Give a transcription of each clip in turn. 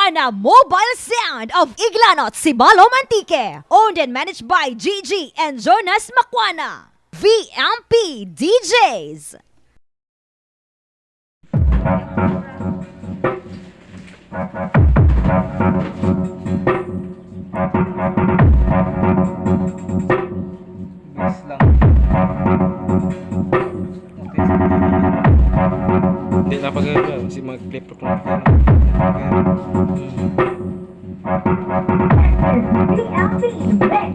Makwana Mobile Sound of Iglanot, Sibalo, Mantique. Owned and managed by Gigi and Jonas Makwana. VMP DJs. Bilis lang. Hindi napagaya kasi mag-clip ko lang.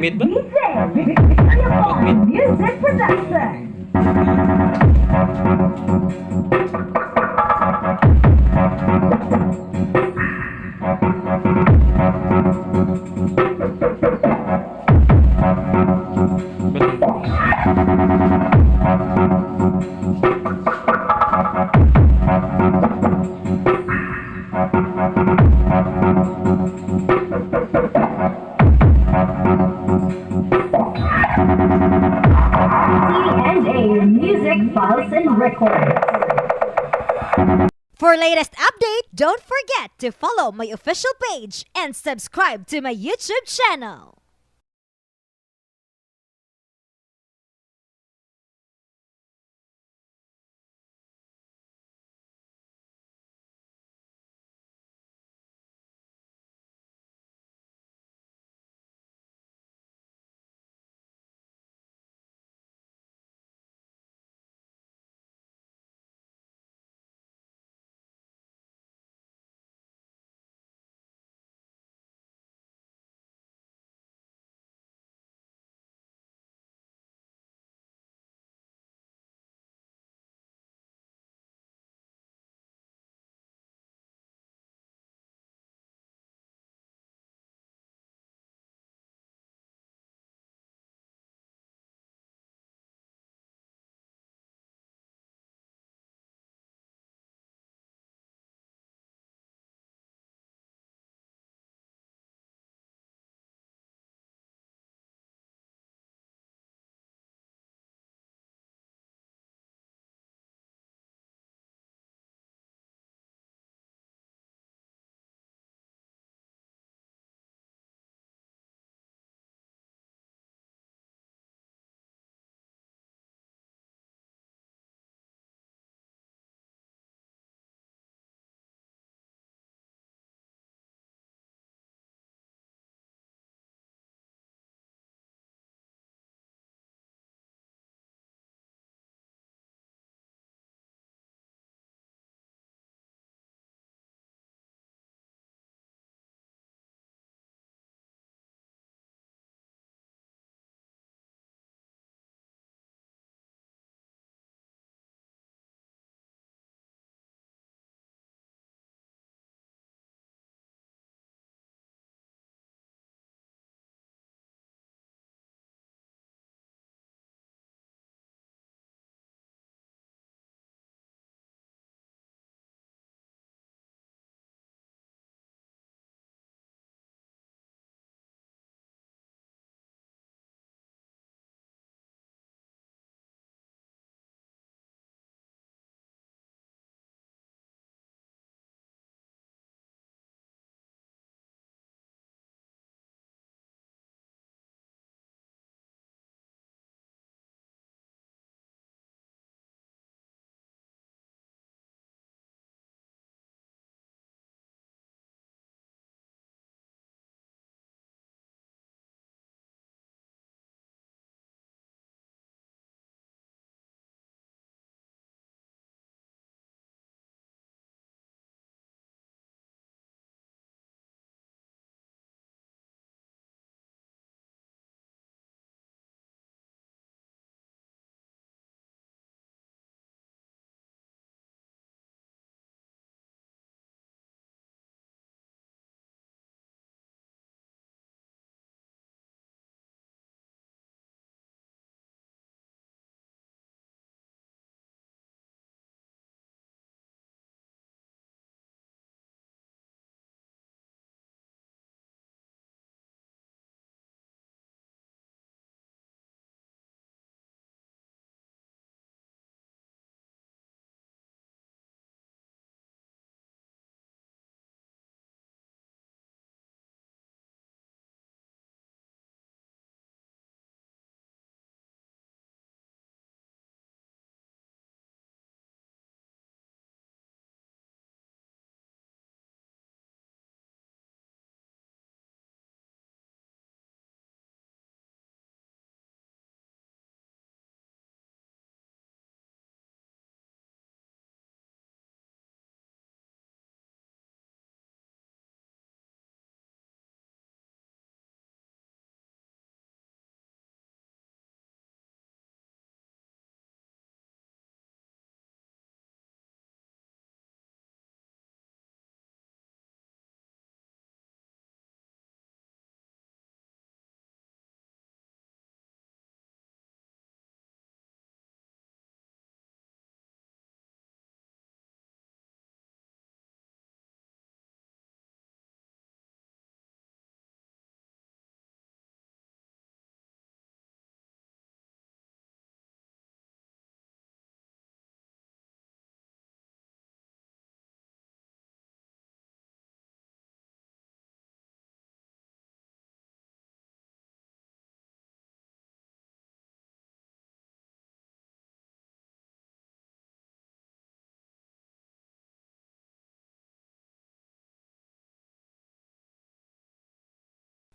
Mid ba? Mid. Music production. C&A Music Files and Records. For latest update, don't forget to follow my official page and subscribe to my YouTube channel.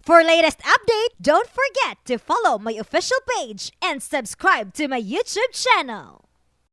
For latest update, don't forget to follow my official page and subscribe to my YouTube channel.